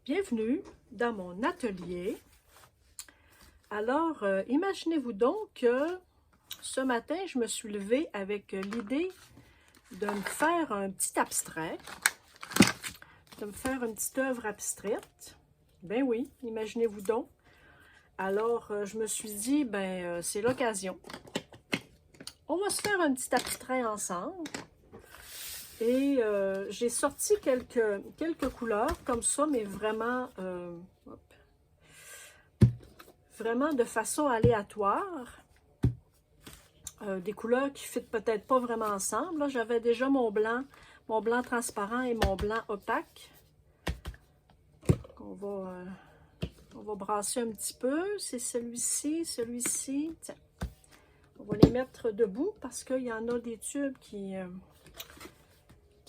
Bienvenue dans mon atelier. Alors, imaginez-vous donc que ce matin, je me suis levée avec l'idée de me faire un petit abstrait, de me faire une petite œuvre abstraite. Ben oui, imaginez-vous donc. Alors, je me suis dit, c'est l'occasion. On va se faire un petit abstrait ensemble. Et j'ai sorti quelques couleurs comme ça, mais vraiment, vraiment de façon aléatoire. Des couleurs qui ne fitent peut-être pas vraiment ensemble. J'avais déjà mon blanc transparent et mon blanc opaque. On va brasser un petit peu. C'est celui-ci. Tiens, on va les mettre debout parce qu'il y en a des tubes qui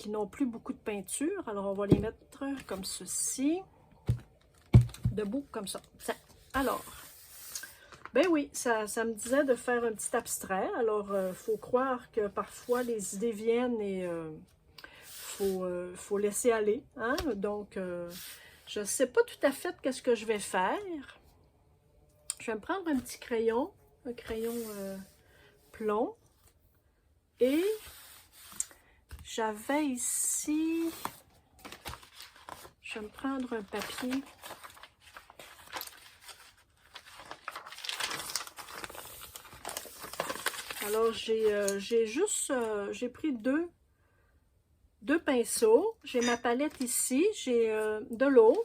n'ont plus beaucoup de peinture. Alors, on va les mettre comme ceci. Debout, comme ça. Tiens. Alors, ben oui, ça me disait de faire un petit abstrait. Alors, faut croire que parfois les idées viennent et faut laisser aller. Hein? Donc, je ne sais pas tout à fait qu'est-ce que je vais faire. Je vais me prendre un petit crayon, un crayon plomb. Et j'avais ici, je vais me prendre un papier. Alors, j'ai pris deux pinceaux. J'ai ma palette ici, j'ai de l'eau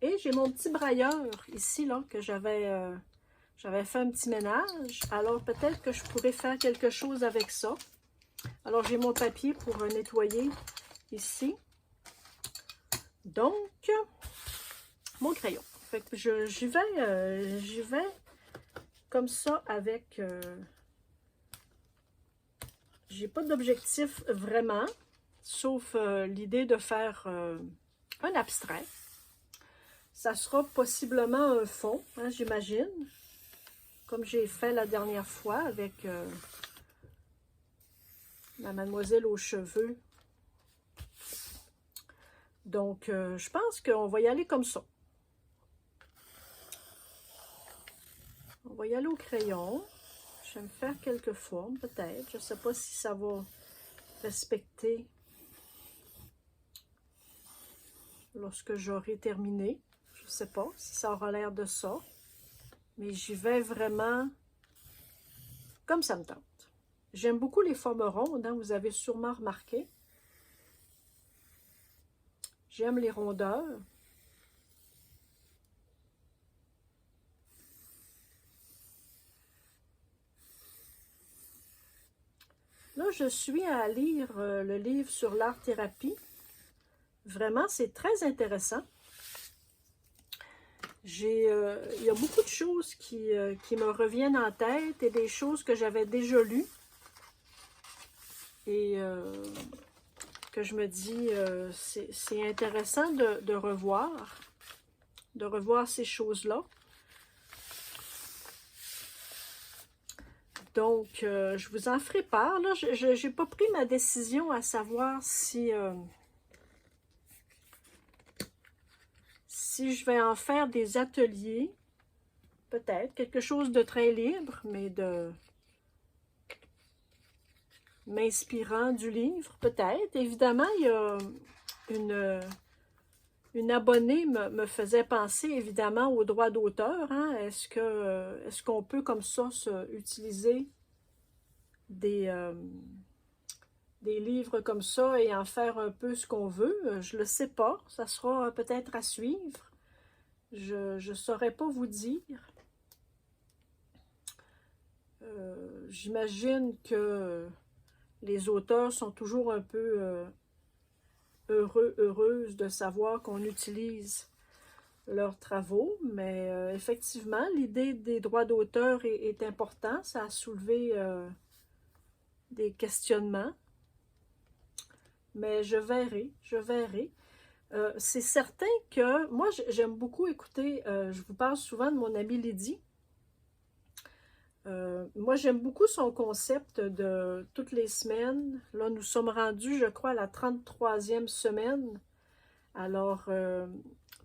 et j'ai mon petit brailleur ici, là, que j'avais fait un petit ménage. Alors, peut-être que je pourrais faire quelque chose avec ça. Alors, j'ai mon papier pour nettoyer ici. Donc, mon crayon. Fait que j'y vais comme ça avec... j'ai pas d'objectif vraiment, sauf l'idée de faire un abstrait. Ça sera possiblement un fond, hein, j'imagine, comme j'ai fait la dernière fois avec la mademoiselle aux cheveux. Donc, je pense qu'on va y aller comme ça. On va y aller au crayon. Je vais me faire quelques formes, peut-être. Je ne sais pas si ça va respecter lorsque j'aurai terminé. Je ne sais pas si ça aura l'air de ça. Mais j'y vais vraiment comme ça me tente. J'aime beaucoup les formes rondes, hein, vous avez sûrement remarqué. J'aime les rondeurs. Là, je suis à lire le livre sur l'art-thérapie. Vraiment, c'est très intéressant. Il y a beaucoup de choses qui me reviennent en tête et des choses que j'avais déjà lues. Et que je me dis, c'est intéressant de revoir ces choses-là. Donc, je vous en ferai part. Là, je n'ai pas pris ma décision à savoir si je vais en faire des ateliers. Peut-être quelque chose de très libre, mais de m'inspirant du livre, peut-être. Évidemment, il y a une abonnée me faisait penser évidemment aux droits d'auteur. Hein? Est-ce qu'on peut comme ça utiliser des livres comme ça et en faire un peu ce qu'on veut? Je ne le sais pas. Ça sera peut-être à suivre. Je ne saurais pas vous dire. J'imagine que les auteurs sont toujours un peu heureuses de savoir qu'on utilise leurs travaux, mais effectivement, l'idée des droits d'auteur est importante. Ça a soulevé des questionnements, mais je verrai. C'est certain que moi, j'aime beaucoup écouter, je vous parle souvent de mon amie Lydie. Moi, j'aime beaucoup son concept de toutes les semaines. Là, nous sommes rendus, je crois, à la 33e semaine. Alors,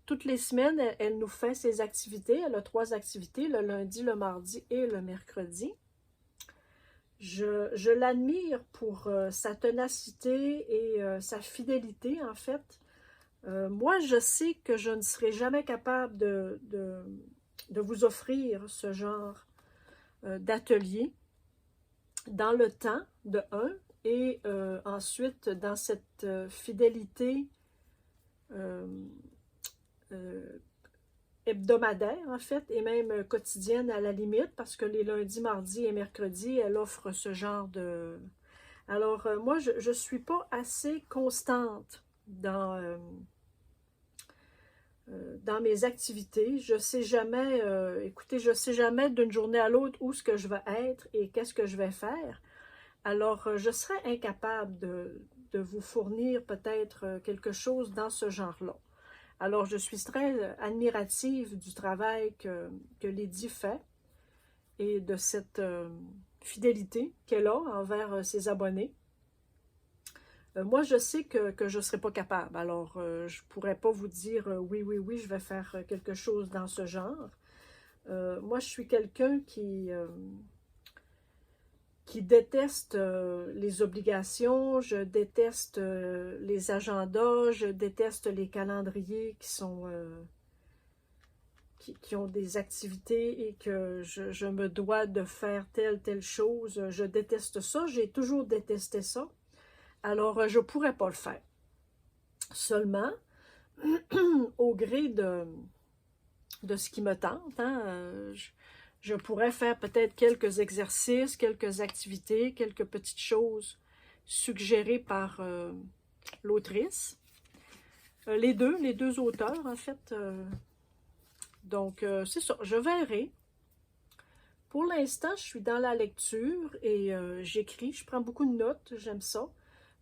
toutes les semaines, elle nous fait ses activités. Elle a 3 activités, le lundi, le mardi et le mercredi. Je l'admire pour sa ténacité et sa fidélité, en fait. Moi, je sais que je ne serai jamais capable de vous offrir ce genre d'atelier dans le temps, de un, et ensuite dans cette fidélité hebdomadaire, en fait, et même quotidienne à la limite, parce que les lundis, mardis et mercredis, elle offre ce genre de... Alors, moi, je ne suis pas assez constante dans mes activités. Je sais jamais, écoutez, je sais jamais d'une journée à l'autre où ce que je vais être et qu'est-ce que je vais faire. Alors, je serais incapable de vous fournir peut-être quelque chose dans ce genre-là. Alors, je suis très admirative du travail que Lydie fait et de cette fidélité qu'elle a envers ses abonnés. Moi, je sais que je ne serai pas capable. Alors, je ne pourrais pas vous dire oui, oui, oui, je vais faire quelque chose dans ce genre. Moi, je suis quelqu'un qui déteste les obligations, je déteste les agendas, je déteste les calendriers qui ont des activités et que je me dois de faire telle chose. Je déteste ça, j'ai toujours détesté ça. Alors, je ne pourrais pas le faire. Seulement, au gré de ce qui me tente, hein, je pourrais faire peut-être quelques exercices, quelques activités, quelques petites choses suggérées par l'autrice. Les deux auteurs, en fait. Donc, c'est ça, je verrai. Pour l'instant, je suis dans la lecture et j'écris, je prends beaucoup de notes, j'aime ça.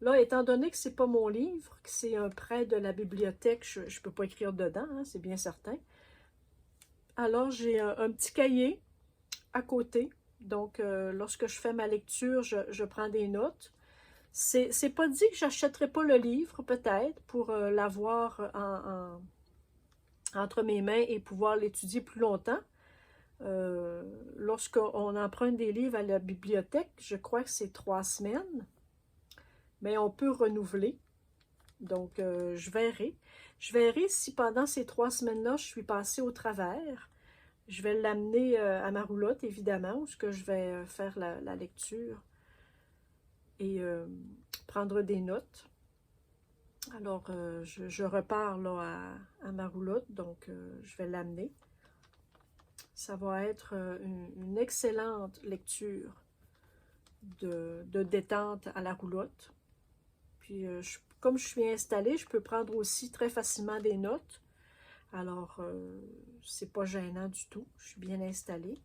Là, étant donné que c'est pas mon livre, que c'est un prêt de la bibliothèque, je ne peux pas écrire dedans, hein, c'est bien certain. Alors, j'ai un petit cahier à côté. Donc, lorsque je fais ma lecture, je prends des notes. C'est pas dit que j'achèterai pas le livre, peut-être, pour l'avoir entre mes mains et pouvoir l'étudier plus longtemps. Lorsqu'on emprunte des livres à la bibliothèque, je crois que c'est 3 semaines, mais on peut renouveler. Donc, je verrai. Je verrai si pendant ces 3 semaines-là, je suis passée au travers. Je vais l'amener à ma roulotte, évidemment, où je vais faire la lecture et prendre des notes. Alors, je repars là à ma roulotte, donc je vais l'amener. Ça va être une excellente lecture de détente à la roulotte. Puis, comme je suis installée, je peux prendre aussi très facilement des notes. Alors, c'est pas gênant du tout. Je suis bien installée.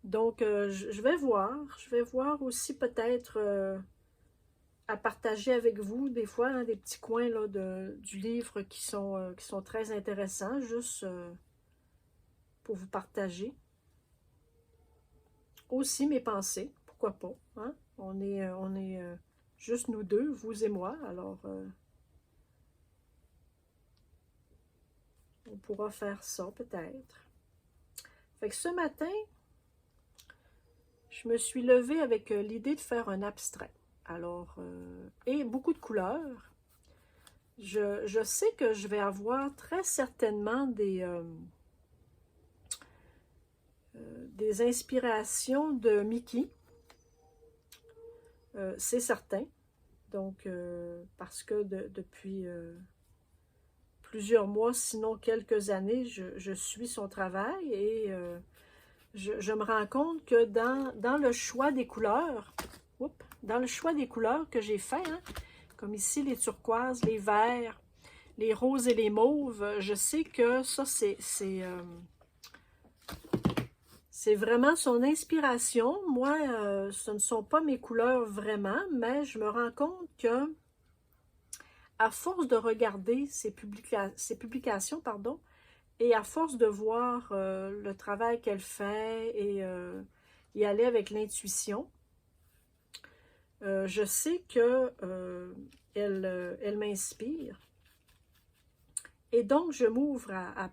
Donc, je vais voir. Je vais voir aussi peut-être à partager avec vous des fois hein, des petits coins là, du livre qui sont très intéressants, juste pour vous partager. Aussi mes pensées, pourquoi pas. Hein? On est juste nous deux, vous et moi. Alors, on pourra faire ça peut-être. Fait que ce matin, je me suis levée avec l'idée de faire un abstrait. Alors, et beaucoup de couleurs. Je sais que je vais avoir très certainement des inspirations de Mickey. C'est certain. Donc, parce que depuis plusieurs mois, sinon quelques années, je suis son travail et je me rends compte que dans le choix des couleurs, dans le choix des couleurs que j'ai fait, hein, comme ici les turquoises, les verts, les roses et les mauves, je sais que ça, c'est vraiment son inspiration. Moi, ce ne sont pas mes couleurs vraiment, mais je me rends compte que à force de regarder ces publications, pardon, et à force de voir le travail qu'elle fait et y aller avec l'intuition, je sais que elle m'inspire. Et donc, je m'ouvre à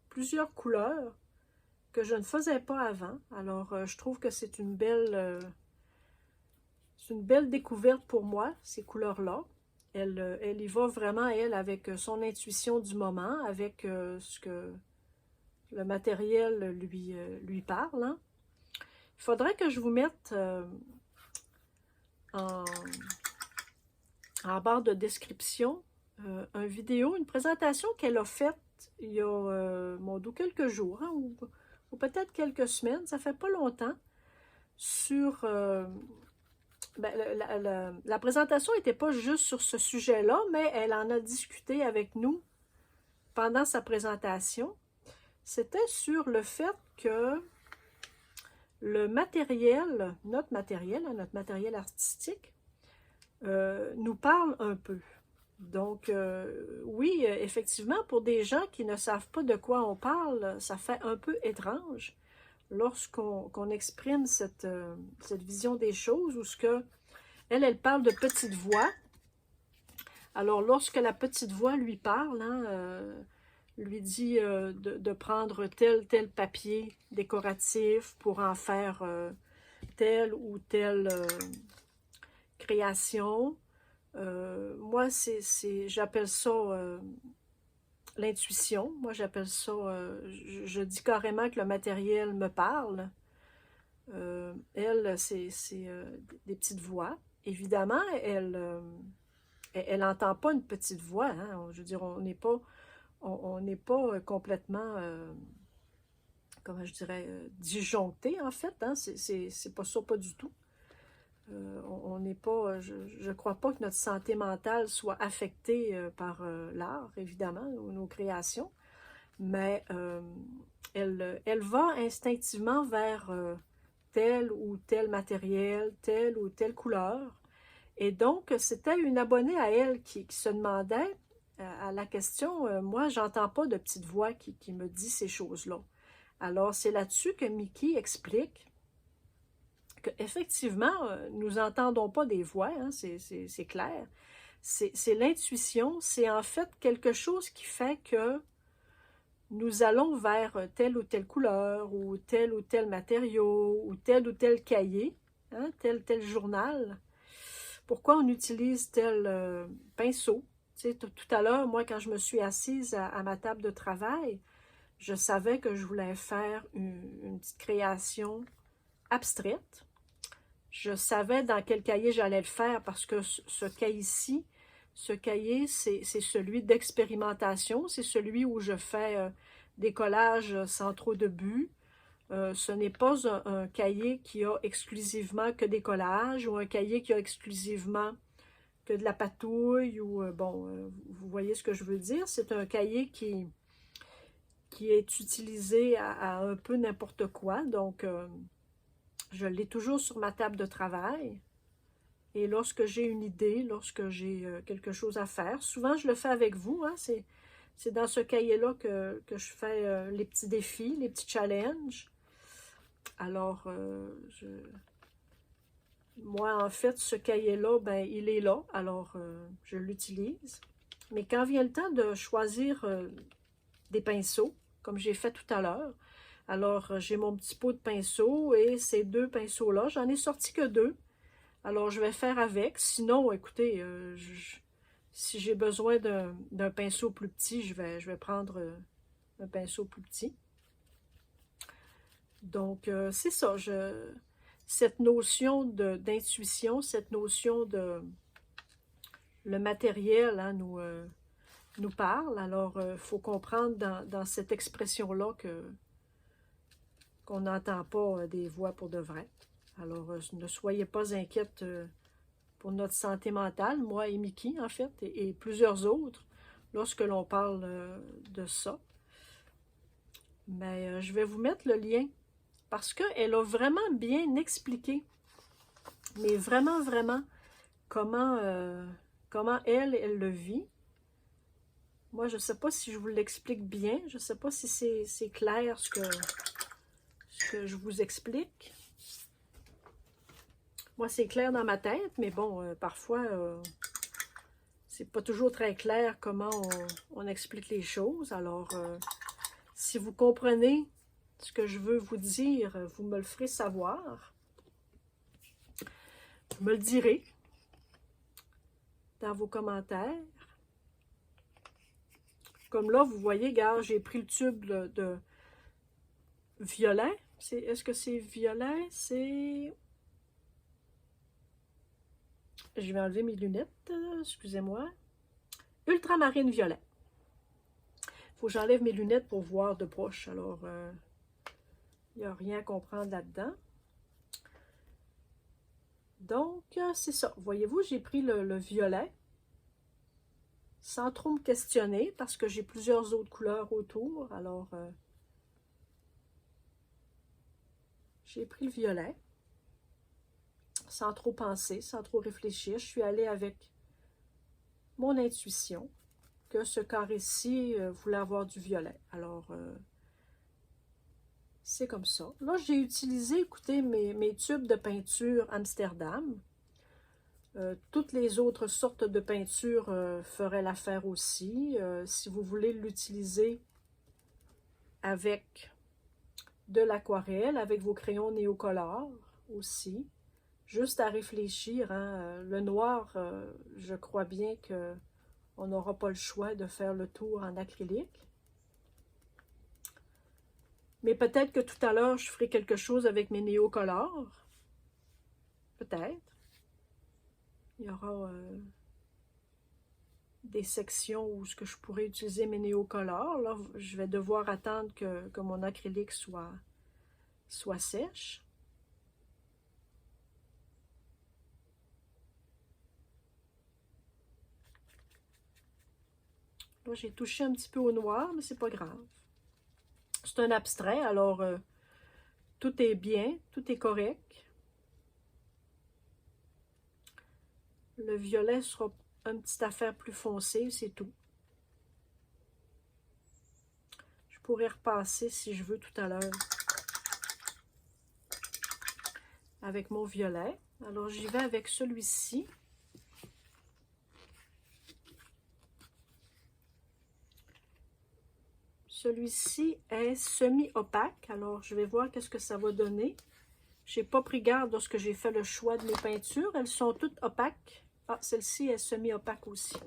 plusieurs couleurs que je ne faisais pas avant. Alors, je trouve que c'est une belle découverte pour moi, ces couleurs-là. Elle y va vraiment, elle, avec son intuition du moment, avec ce que le matériel lui parle. Hein. Il faudrait que je vous mette en barre de description une vidéo, une présentation qu'elle a faite il y a quelques jours, hein, ou peut-être quelques semaines, ça fait pas longtemps, sur... la présentation n'était pas juste sur ce sujet-là, mais elle en a discuté avec nous pendant sa présentation. C'était sur le fait que le matériel, notre matériel artistique, nous parle un peu. Donc, oui, effectivement, pour des gens qui ne savent pas de quoi on parle, ça fait un peu étrange lorsqu'on exprime cette vision des choses, où ce que elle parle de petite voix. Alors, lorsque la petite voix lui parle, hein, lui dit de prendre tel papier décoratif pour en faire telle ou telle création. Moi, j'appelle ça l'intuition. Moi, j'appelle ça, je dis carrément que le matériel me parle. Elle, c'est des petites voix. Évidemment, elle n'entend pas une petite voix. Hein. Je veux dire, on n'est pas complètement, comment je dirais, disjoncté, en fait. Hein. C'est pas ça, pas du tout. On n'est pas, je crois pas que notre santé mentale soit affectée par l'art, évidemment, nos créations, mais elle va instinctivement vers tel ou tel matériel, telle ou telle couleur. Et donc, c'était une abonnée à elle qui se demandait à la question, moi, j'entends pas de petite voix qui me dit ces choses-là. Alors, c'est là-dessus que Mickey explique qu'effectivement, nous n'entendons pas des voix, hein, c'est clair. C'est l'intuition, c'est en fait quelque chose qui fait que nous allons vers telle ou telle couleur, ou tel matériau, ou tel cahier, hein, tel journal. Pourquoi on utilise tel pinceau? Tu sais, tout à l'heure, moi, quand je me suis assise à ma table de travail, je savais que je voulais faire une petite création abstraite. Je savais dans quel cahier j'allais le faire parce que ce cahier-ci, c'est celui d'expérimentation. C'est celui où je fais des collages sans trop de but. Ce n'est pas un cahier qui a exclusivement que des collages ou un cahier qui a exclusivement que de la patouille ou, vous voyez ce que je veux dire. C'est un cahier qui est utilisé à un peu n'importe quoi. Donc, je l'ai toujours sur ma table de travail. Et lorsque j'ai une idée, lorsque j'ai quelque chose à faire, souvent je le fais avec vous. Hein, c'est dans ce cahier-là que je fais les petits défis, les petits challenges. Alors, moi, en fait, ce cahier-là, ben, il est là. Alors, je l'utilise. Mais quand vient le temps de choisir des pinceaux, comme j'ai fait tout à l'heure, alors, j'ai mon petit pot de pinceaux et ces deux pinceaux-là, j'en ai sorti que deux. Alors, je vais faire avec. Sinon, écoutez, si j'ai besoin d'un pinceau plus petit, je vais prendre un pinceau plus petit. Donc, c'est ça. Cette notion d'intuition, cette notion de... Le matériel hein, nous parle. Alors, il faut comprendre dans cette expression-là qu'on n'entend pas des voix pour de vrai. Alors, ne soyez pas inquiètes pour notre santé mentale, moi et Mickey, en fait, et plusieurs autres, lorsque l'on parle de ça. Mais je vais vous mettre le lien, parce qu'elle a vraiment bien expliqué, mais vraiment, vraiment, comment elle le vit. Moi, je ne sais pas si je vous l'explique bien, je ne sais pas si c'est clair ce que je vous explique. Moi, c'est clair dans ma tête, mais bon, parfois, c'est pas toujours très clair comment on explique les choses. Alors, si vous comprenez ce que je veux vous dire, vous me le ferez savoir. Vous me le direz dans vos commentaires. Comme là, vous voyez, regarde, j'ai pris le tube de violet. Est-ce que c'est violet? C'est... Je vais enlever mes lunettes, excusez-moi. Ultramarine violet. Il faut que j'enlève mes lunettes pour voir de proche. Alors, il n'y a rien à comprendre là-dedans. Donc, c'est ça. Voyez-vous, j'ai pris le violet sans trop me questionner parce que j'ai plusieurs autres couleurs autour. Alors, j'ai pris le violet sans trop penser, sans trop réfléchir. Je suis allée avec mon intuition que ce carré-ci voulait avoir du violet. Alors, c'est comme ça. Là, j'ai utilisé, écoutez, mes tubes de peinture Amsterdam. Toutes les autres sortes de peinture feraient l'affaire aussi. Si vous voulez l'utiliser avec de l'aquarelle, avec vos crayons néocolores aussi, juste à réfléchir, hein, le noir, je crois bien qu'on n'aura pas le choix de faire le tour en acrylique. Mais peut-être que tout à l'heure, je ferai quelque chose avec mes néocolores. Peut-être. Il y aura des sections où je pourrais utiliser mes néocolores. Là, je vais devoir attendre que mon acrylique soit sèche. Là, j'ai touché un petit peu au noir, mais c'est pas grave. C'est un abstrait, alors tout est bien, tout est correct. Le violet sera une petite affaire plus foncée, c'est tout. Je pourrais repasser si je veux tout à l'heure avec mon violet. Alors, j'y vais avec celui-ci. Celui-ci est semi-opaque. Alors, je vais voir qu'est-ce que ça va donner. Je n'ai pas pris garde lorsque j'ai fait le choix de mes peintures. Elles sont toutes opaques. Ah, celle-ci est semi-opaque aussi.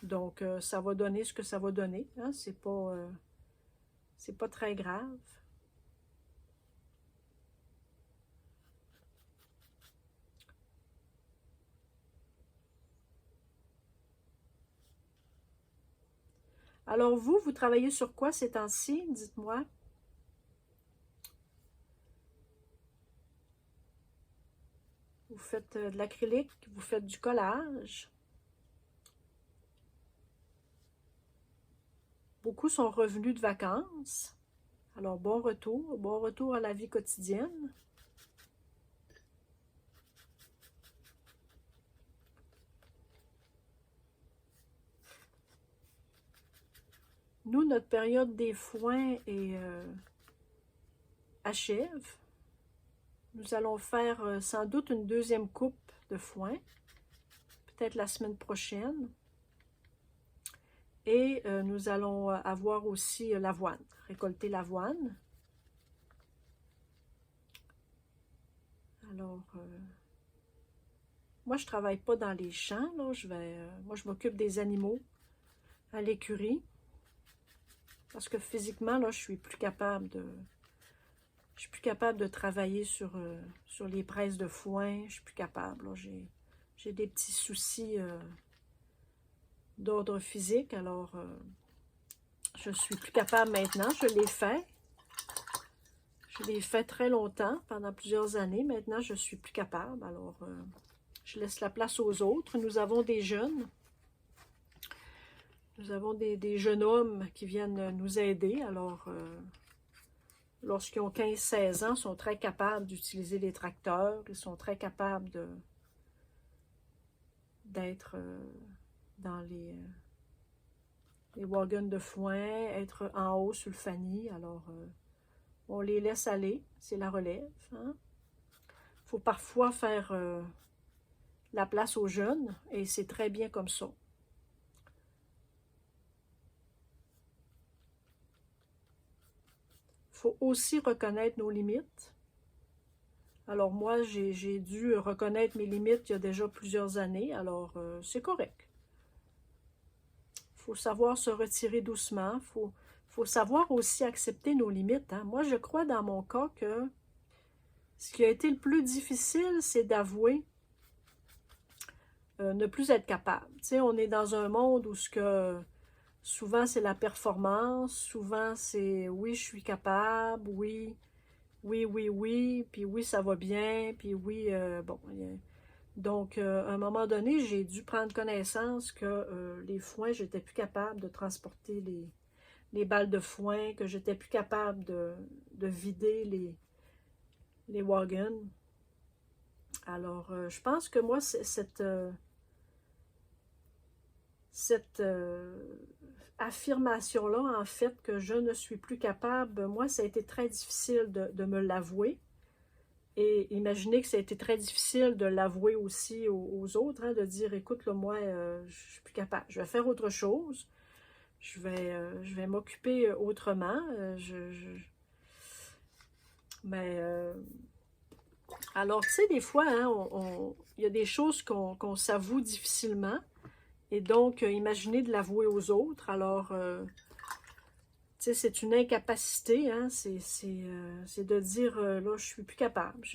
Donc, ça va donner ce que ça va donner. Hein? C'est pas très grave. Alors, vous travaillez sur quoi ces temps-ci? Dites-moi. Vous faites de l'acrylique, vous faites du collage. Beaucoup sont revenus de vacances. Alors, bon retour à la vie quotidienne. Nous, notre période des foins est achève. Nous allons faire sans doute une deuxième coupe de foin, peut-être la semaine prochaine. Et nous allons avoir aussi l'avoine, récolter l'avoine. Alors, moi, je ne travaille pas dans les champs. Là. Moi, je m'occupe des animaux à l'écurie. Parce que physiquement, là, je suis plus capable de travailler sur les presses de foin. Je suis plus capable. J'ai des petits soucis d'ordre physique. Alors, je suis plus capable maintenant. Je l'ai fait. Je l'ai fait très longtemps, pendant plusieurs années. Maintenant, je suis plus capable. Alors, je laisse la place aux autres. Nous avons des jeunes. Nous avons des jeunes hommes qui viennent nous aider. Alors, lorsqu'ils ont 15-16 ans, ils sont très capables d'utiliser les tracteurs. Ils sont très capables d'être dans les wagons de foin, être en haut sur le fanny. Alors, on les laisse aller. C'est la relève. Hein? Il faut parfois faire la place aux jeunes et c'est très bien comme ça. faut aussi reconnaître nos limites. Alors moi, j'ai dû reconnaître mes limites il y a déjà plusieurs années, alors c'est correct. Il faut savoir se retirer doucement, faut savoir aussi accepter nos limites. Hein. Moi, je crois dans mon cas que ce qui a été le plus difficile, c'est d'avouer ne plus être capable. Tu sais, on est dans un monde où souvent c'est la performance, souvent c'est oui, je suis capable, oui, oui, oui, oui, puis oui, ça va bien, puis oui, bon. Donc, à un moment donné, j'ai dû prendre connaissance que les foins, j'étais plus capable de transporter les balles de foin, que j'étais plus capable de vider les wagons. Alors, je pense que moi, cette affirmation-là, en fait, que je ne suis plus capable, moi, ça a été très difficile de me l'avouer. Et imaginez que ça a été très difficile de l'avouer aussi aux autres, hein, de dire, écoute, là, moi, je suis plus capable, je vais faire autre chose, je vais m'occuper autrement. Mais, alors, tu sais, des fois, hein, il y a des choses qu'on s'avoue difficilement, et donc, imaginez de l'avouer aux autres. Alors, tu sais, c'est une incapacité, hein, c'est de dire, là, je suis plus capable.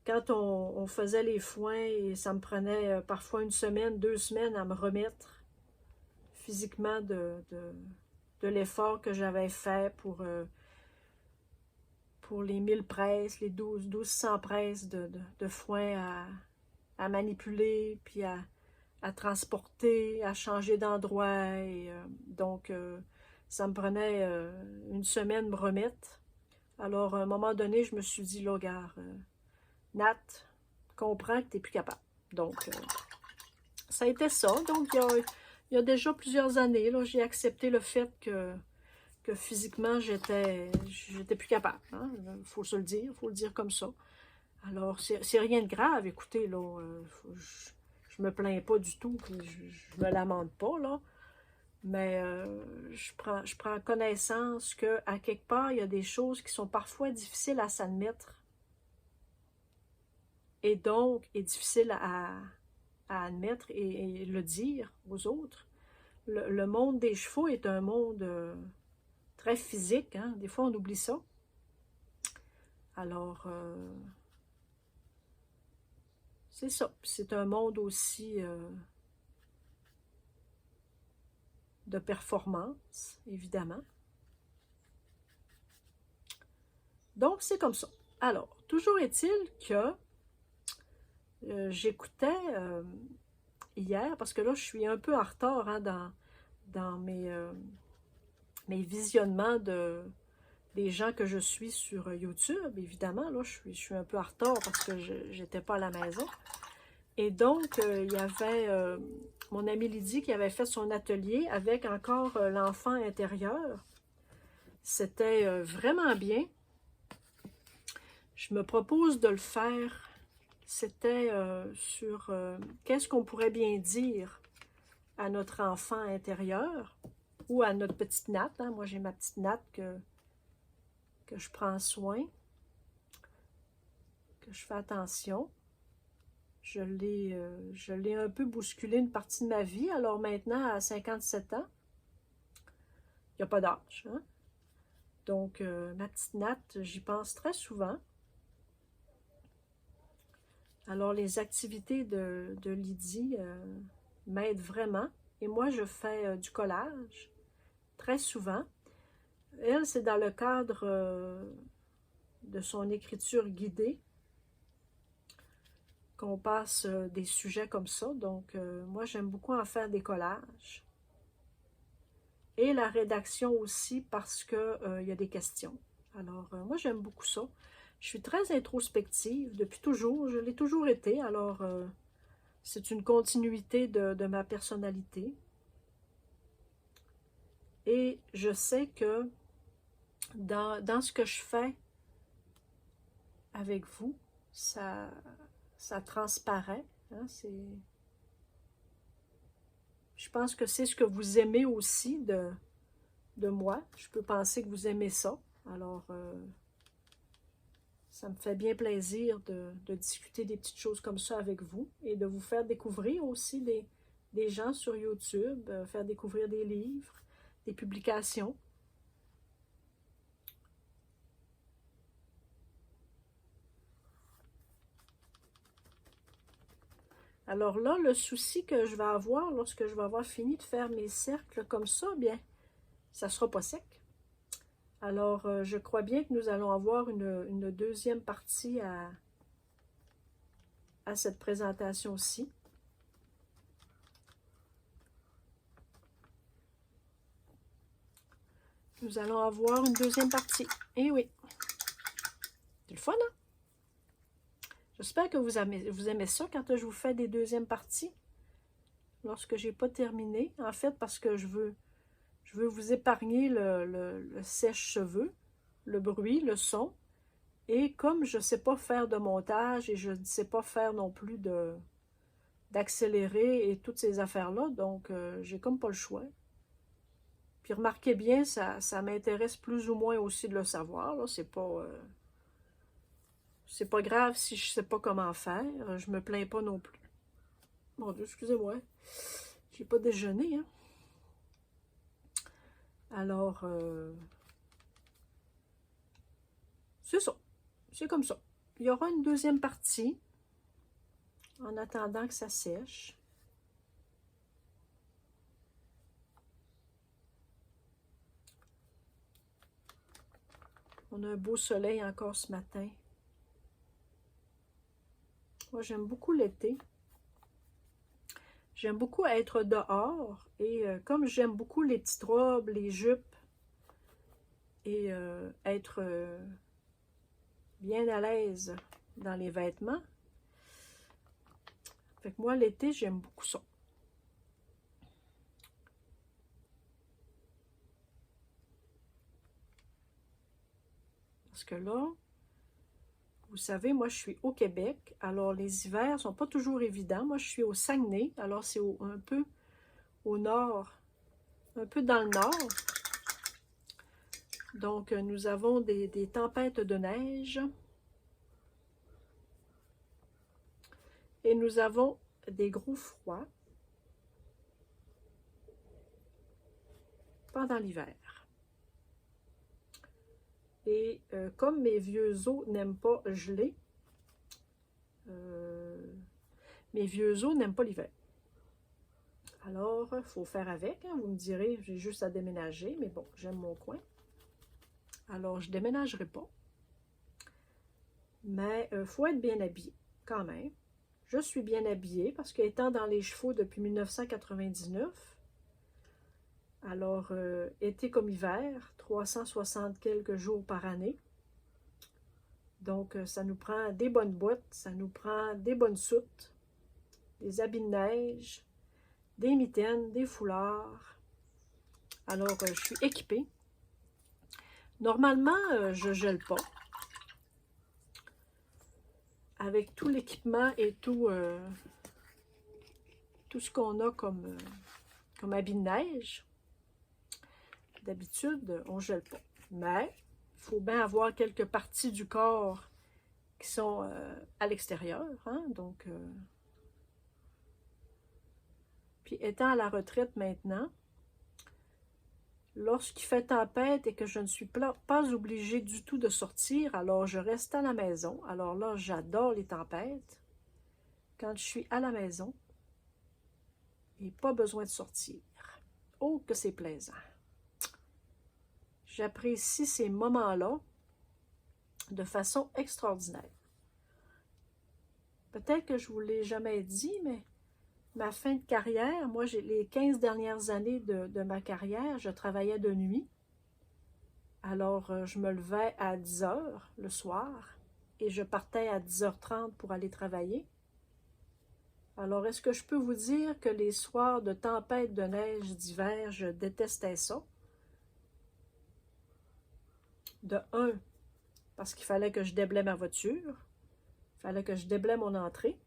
Quand on faisait les foins, et ça me prenait parfois 1 semaine, 2 semaines à me remettre physiquement de l'effort que j'avais fait pour les 1000 presses, les 1200 presses de foin à manipuler, puis à transporter, à changer d'endroit. Et donc, ça me prenait 1 semaine de me remettre. Alors, à un moment donné, je me suis dit, là, regarde, Nat, comprends que tu n'es plus capable. Donc, ça a été ça. Donc, il y a déjà plusieurs années, là, j'ai accepté le fait que physiquement, j'étais plus capable. Hein? Faut se le dire, il faut le dire comme ça. Alors, c'est rien de grave, écoutez, là, je me plains pas du tout, puis je me lamente pas, là. Mais je prends connaissance qu'à quelque part, il y a des choses qui sont parfois difficiles à s'admettre. Et donc, est difficile à admettre et le dire aux autres. Le monde des chevaux est un monde très physique, hein? Des fois on oublie ça. Alors, c'est ça. C'est un monde aussi de performance, évidemment. Donc, c'est comme ça. Alors, toujours est-il que j'écoutais hier, parce que là, je suis un peu en retard hein, dans mes visionnements des gens que je suis sur YouTube, évidemment. Là, je suis un peu en retard parce que je n'étais pas à la maison. Et donc, il y avait mon amie Lydie qui avait fait son atelier avec encore l'enfant intérieur. C'était vraiment bien. Je me propose de le faire. C'était sur qu'est-ce qu'on pourrait bien dire à notre enfant intérieur ou à notre petite natte. Hein. Moi, j'ai ma petite natte que je prends soin, que je fais attention. Je l'ai un peu bousculé une partie de ma vie. Alors maintenant, à 57 ans, il n'y a pas d'âge. Hein? Donc, ma petite natte, j'y pense très souvent. Alors, les activités de Lydie m'aident vraiment. Et moi, je fais du collage très souvent. Elle, c'est dans le cadre de son écriture guidée qu'on passe des sujets comme ça. Donc, moi, j'aime beaucoup en faire des collages. Et la rédaction aussi parce qu'il y a des questions. Alors, moi, j'aime beaucoup ça. Je suis très introspective depuis toujours. Je l'ai toujours été. Alors, c'est une continuité de ma personnalité. Et je sais que dans ce que je fais avec vous, ça transparaît. Hein, je pense que c'est ce que vous aimez aussi de moi. Je peux penser que vous aimez ça. Alors, ça me fait bien plaisir de discuter des petites choses comme ça avec vous et de vous faire découvrir aussi des gens sur YouTube, faire découvrir des livres, des publications. Alors là, le souci que je vais avoir lorsque je vais avoir fini de faire mes cercles comme ça, bien, ça ne sera pas sec. Alors, je crois bien que nous allons avoir une deuxième partie à cette présentation-ci. Nous allons avoir une deuxième partie. Eh oui, c'est le fun, hein? J'espère que vous aimez ça quand je vous fais des deuxièmes parties. Lorsque je n'ai pas terminé. En fait, parce que je veux vous épargner le sèche-cheveux, le bruit, le son. Et comme je ne sais pas faire de montage et je ne sais pas faire non plus d'accélérer et toutes ces affaires-là, donc j'ai comme pas le choix. Puis remarquez bien, ça m'intéresse plus ou moins aussi de le savoir. C'est pas grave si je ne sais pas comment faire. Je me plains pas non plus. Mon Dieu, excusez-moi. J'ai pas déjeuné, hein. Alors, c'est ça. C'est comme ça. Il y aura une deuxième partie en attendant que ça sèche. On a un beau soleil encore ce matin. Moi, j'aime beaucoup l'été. J'aime beaucoup être dehors. Et comme j'aime beaucoup les petites robes, les jupes, et être bien à l'aise dans les vêtements. Fait que moi, l'été, j'aime beaucoup ça. Parce que là, vous savez, moi, je suis au Québec. Alors, les hivers ne sont pas toujours évidents. Moi, je suis au Saguenay. Alors, c'est un peu au nord, un peu dans le nord. Donc, nous avons des tempêtes de neige. Et nous avons des gros froids pendant l'hiver. Et comme mes vieux os n'aiment pas geler, mes vieux os n'aiment pas l'hiver. Alors, il faut faire avec. Hein. Vous me direz, j'ai juste à déménager, mais bon, j'aime mon coin. Alors, je ne déménagerai pas. Mais il faut être bien habillé, quand même. Je suis bien habillée parce qu'étant dans les chevaux depuis 1999, alors été comme hiver, 360 quelques jours par année. Donc, ça nous prend des bonnes bottes, ça nous prend des bonnes soutes, des habits de neige, des mitaines, des foulards. Alors, je suis équipée. Normalement, je ne gèle pas. Avec tout l'équipement et tout ce qu'on a comme habit de neige, d'habitude, on ne gèle pas. Mais, il faut bien avoir quelques parties du corps qui sont à l'extérieur. Hein? Donc, puis étant à la retraite maintenant, lorsqu'il fait tempête et que je ne suis pas obligée du tout de sortir, alors je reste à la maison. Alors là, j'adore les tempêtes. Quand je suis à la maison, et pas besoin de sortir. Oh, que c'est plaisant. J'apprécie ces moments-là de façon extraordinaire. Peut-être que je ne vous l'ai jamais dit, mais ma fin de carrière, moi, les 15 dernières années de ma carrière, je travaillais de nuit. Alors, je me levais à 10 h le soir et je partais à 10 h 30 pour aller travailler. Alors, est-ce que je peux vous dire que les soirs de tempête de neige d'hiver, je détestais ça? De un, parce qu'il fallait que je déblaye ma voiture. Il fallait que je déblaye mon entrée.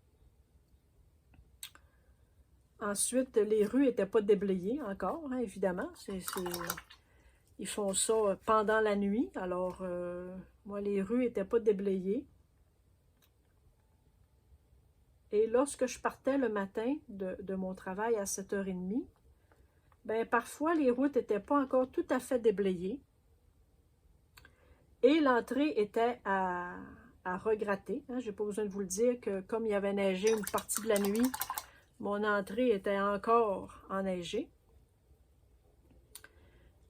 Ensuite, les rues n'étaient pas déblayées encore, hein, évidemment. Ils font ça pendant la nuit. Alors, moi, les rues n'étaient pas déblayées. Et lorsque je partais le matin de mon travail à 7h30, ben, parfois, les routes n'étaient pas encore tout à fait déblayées. Et l'entrée était à regratter. Hein. Je n'ai pas besoin de vous le dire que comme il y avait neigé une partie de la nuit, mon entrée était encore enneigée.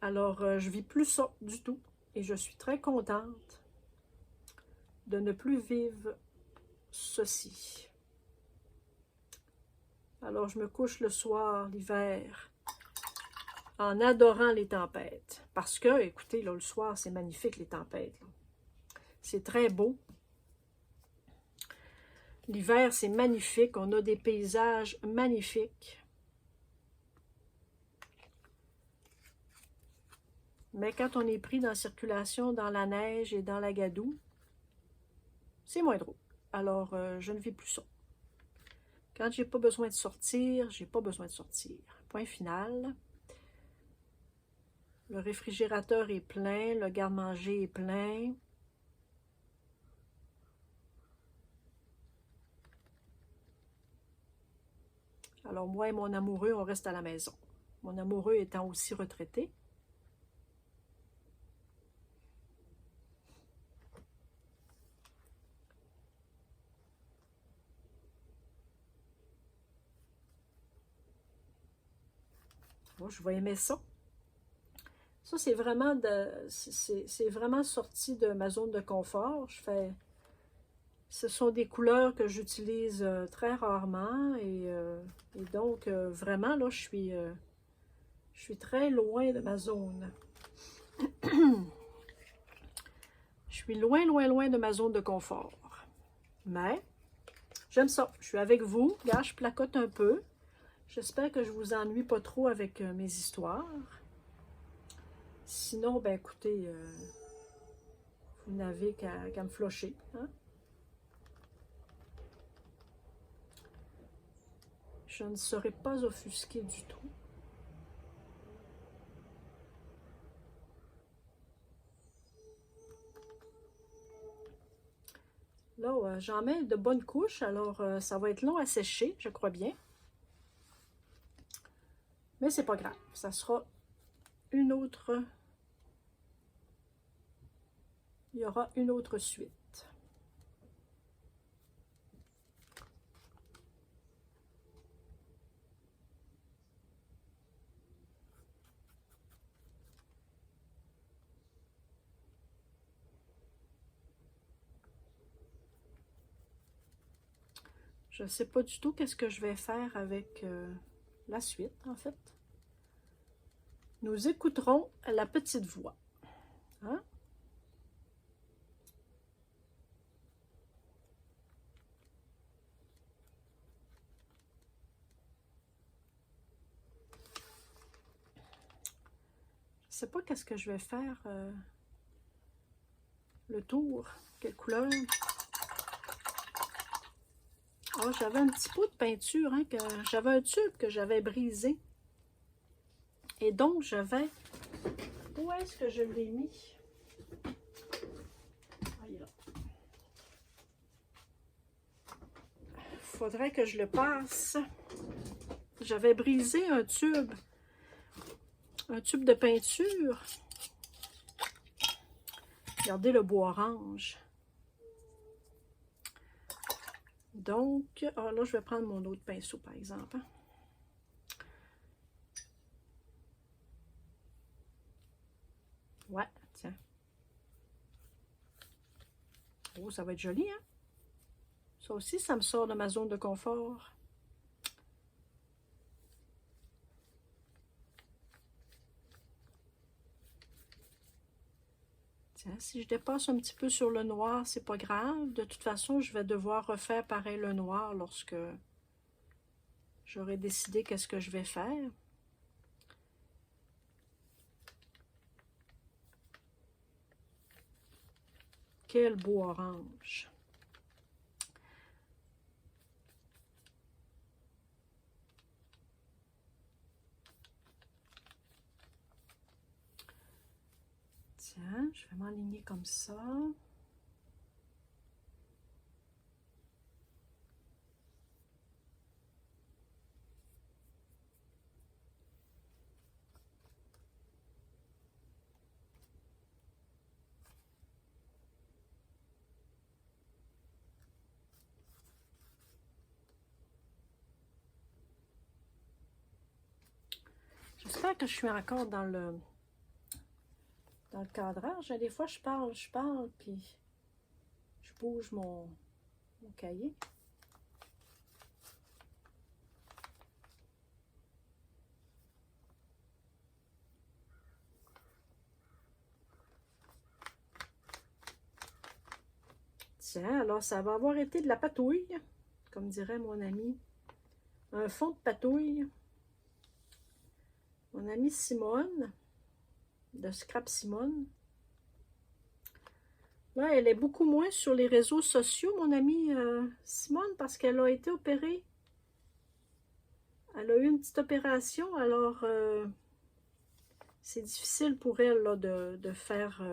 Alors, je ne vis plus ça du tout. Et je suis très contente de ne plus vivre ceci. Alors, je me couche le soir, l'hiver, en adorant les tempêtes. Parce que, écoutez, là, le soir, c'est magnifique, les tempêtes. C'est très beau. L'hiver, c'est magnifique. On a des paysages magnifiques. Mais quand on est pris dans la circulation, dans la neige et dans la gadoue, c'est moins drôle. Alors, je ne vis plus ça. Quand j'ai pas besoin de sortir, j'ai pas besoin de sortir. Point final. Le réfrigérateur est plein, le garde-manger est plein. Alors, moi et mon amoureux, on reste à la maison. Mon amoureux étant aussi retraité. Moi, je vais aimer ça. Ça, c'est vraiment, c'est vraiment sorti de ma zone de confort. Ce sont des couleurs que j'utilise très rarement et donc, vraiment, là, je suis très loin de ma zone. Je suis loin, loin, loin de ma zone de confort. Mais, j'aime ça. Je suis avec vous. Regarde, je placote un peu. J'espère que je ne vous ennuie pas trop avec mes histoires. Sinon, ben écoutez, vous n'avez qu'à me flusher. Hein? Je ne serai pas offusquée du tout. Là, j'en mets de bonnes couches, alors ça va être long à sécher, je crois bien. Mais c'est pas grave, ça sera une autre... Il y aura une autre suite. Je ne sais pas du tout qu'est-ce que je vais faire avec la suite, en fait. Nous écouterons la petite voix. Hein? Je ne sais pas qu'est-ce que je vais faire. Le tour. Quelle couleur? Oh, j'avais un petit pot de peinture. Hein, j'avais un tube que j'avais brisé. Et donc, je vais... Où est-ce que je l'ai mis? Ah, il est là. Faudrait que je le passe. J'avais brisé un tube de peinture. Regardez le bois orange. Donc, oh là, je vais prendre mon autre pinceau, par exemple. Hein. Ouais, tiens. Oh, ça va être joli, hein? Ça aussi, ça me sort de ma zone de confort. Tiens, si je dépasse un petit peu sur le noir, c'est pas grave. De toute façon, je vais devoir refaire pareil le noir lorsque j'aurai décidé qu'est-ce que je vais faire. Quel beau orange! Tiens, je vais m'aligner comme ça. J'espère que je suis encore dans le cadrage. Des fois, je parle, puis je bouge mon cahier. Tiens, alors ça va avoir été de la patouille, comme dirait mon ami. Un fond de patouille. Mon amie Simone, de Scrap Simone. Là, elle est beaucoup moins sur les réseaux sociaux, mon amie Simone, parce qu'elle a été opérée. Elle a eu une petite opération, alors c'est difficile pour elle là, de faire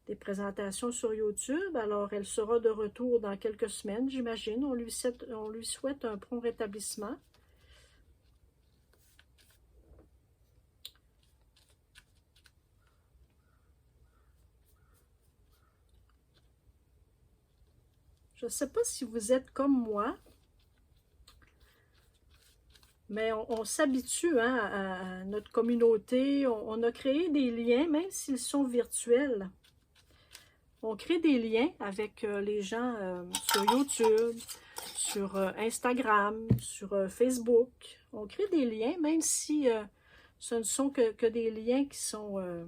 des présentations sur YouTube. Alors, elle sera de retour dans quelques semaines, j'imagine. On lui souhaite un prompt rétablissement. Je ne sais pas si vous êtes comme moi, mais on s'habitue hein, à notre communauté. On a créé des liens, même s'ils sont virtuels. On crée des liens avec les gens sur YouTube, sur Instagram, sur Facebook. On crée des liens, même si ce ne sont que des liens qui sont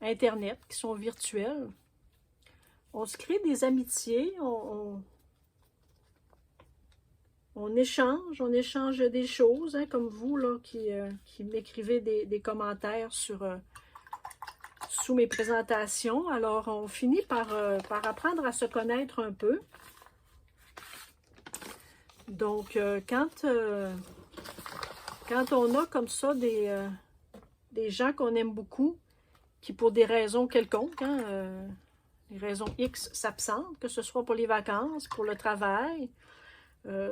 Internet, qui sont virtuels. On se crée des amitiés, on échange des choses, hein, comme vous là, qui m'écrivez des commentaires sous mes présentations. Alors, on finit par apprendre à se connaître un peu. Donc, quand on a comme ça des gens qu'on aime beaucoup, qui pour des raisons quelconques, hein, les raisons X s'absentent, que ce soit pour les vacances, pour le travail.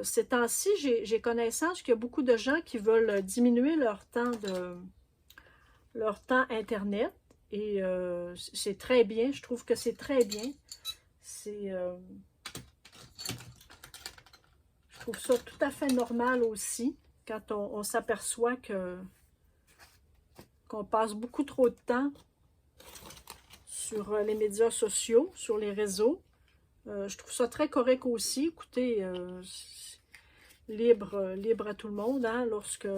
Ces temps-ci, j'ai connaissance qu'il y a beaucoup de gens qui veulent diminuer leur temps Internet. Et c'est très bien, je trouve que c'est très bien. Je trouve ça tout à fait normal aussi, quand on s'aperçoit qu'on passe beaucoup trop de temps sur les médias sociaux, sur les réseaux. Je trouve ça très correct aussi. Écoutez, libre à tout le monde, hein, lorsque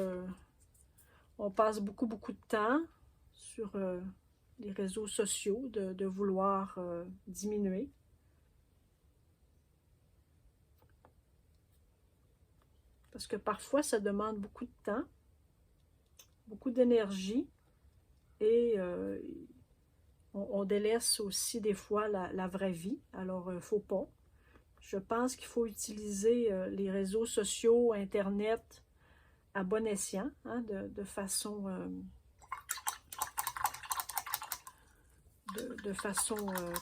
on passe beaucoup de temps sur les réseaux sociaux, de vouloir diminuer. Parce que parfois, ça demande beaucoup de temps, beaucoup d'énergie, et on délaisse aussi des fois la vraie vie. Alors, il ne faut pas. Je pense qu'il faut utiliser les réseaux sociaux, Internet, à bon escient, hein, de façon,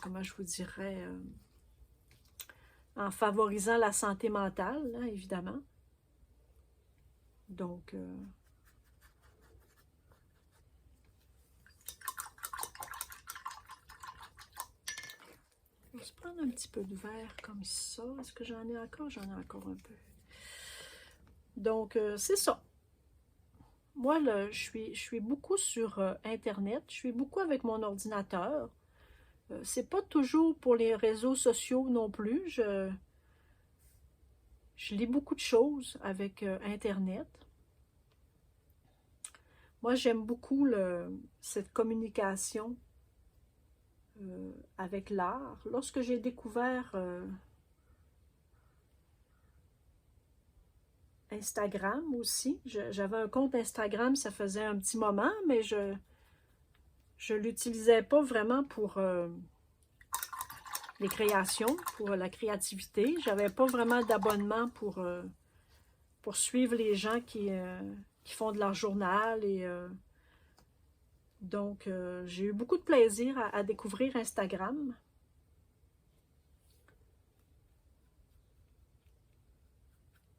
comment je vous dirais, en favorisant la santé mentale, hein, évidemment. Donc, je vais se prendre un petit peu de verre comme ça. Est-ce que j'en ai encore? J'en ai encore un peu. Donc, c'est ça. Moi, là, je suis beaucoup sur Internet. Je suis beaucoup avec mon ordinateur. C'est pas toujours pour les réseaux sociaux non plus. Je lis beaucoup de choses avec Internet. Moi, j'aime beaucoup cette communication avec l'art. Lorsque j'ai découvert Instagram aussi, j'avais un compte Instagram, ça faisait un petit moment, mais je l'utilisais pas vraiment pour les créations, pour la créativité. J'avais pas vraiment d'abonnement pour suivre les gens qui font de leur journal et Donc, j'ai eu beaucoup de plaisir à découvrir Instagram.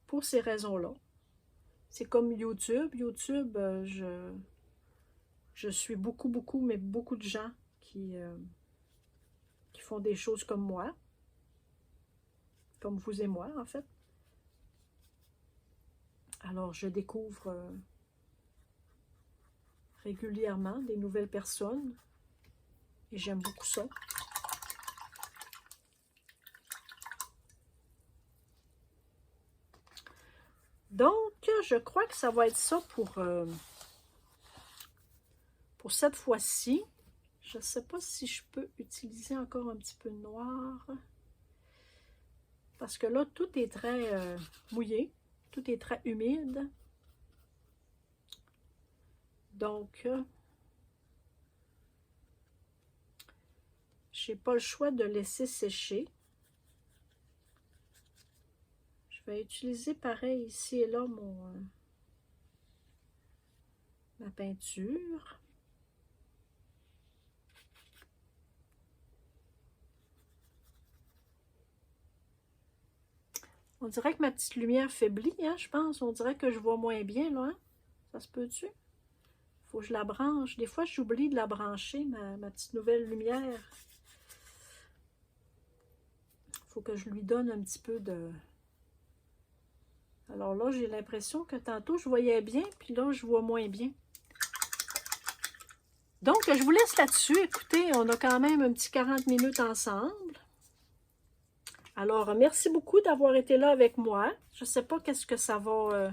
Pour ces raisons-là. C'est comme YouTube. YouTube, je suis beaucoup, mais beaucoup de gens qui font des choses comme moi. Comme vous et moi, en fait. Alors, je découvre régulièrement des nouvelles personnes. Et j'aime beaucoup ça. Donc, je crois que ça va être ça pour cette fois-ci. Je ne sais pas si je peux utiliser encore un petit peu de noir. Parce que là, tout est très mouillé. Tout est très humide. Donc, je n'ai pas le choix de laisser sécher. Je vais utiliser pareil ici et là ma peinture. On dirait que ma petite lumière faiblit, hein, je pense. On dirait que je vois moins bien, là. Hein? Ça se peut-tu? Faut que je la branche. Des fois, j'oublie de la brancher, ma petite nouvelle lumière. Faut que je lui donne un petit peu de... Alors là, j'ai l'impression que tantôt, je voyais bien, puis là, je vois moins bien. Donc, je vous laisse là-dessus. Écoutez, on a quand même un petit 40 minutes ensemble. Alors, merci beaucoup d'avoir été là avec moi. Je ne sais pas qu'est-ce que ça va...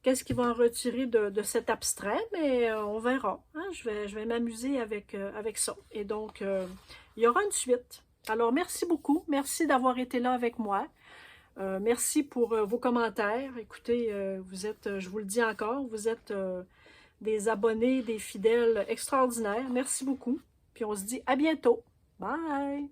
qu'est-ce qu'ils vont en retirer de cet abstrait, mais on verra. Hein? Je vais m'amuser avec ça. Et donc, il y aura une suite. Alors, merci beaucoup. Merci d'avoir été là avec moi. Merci pour vos commentaires. Écoutez, vous êtes, je vous le dis encore, vous êtes des abonnés, des fidèles extraordinaires. Merci beaucoup. Puis on se dit à bientôt. Bye!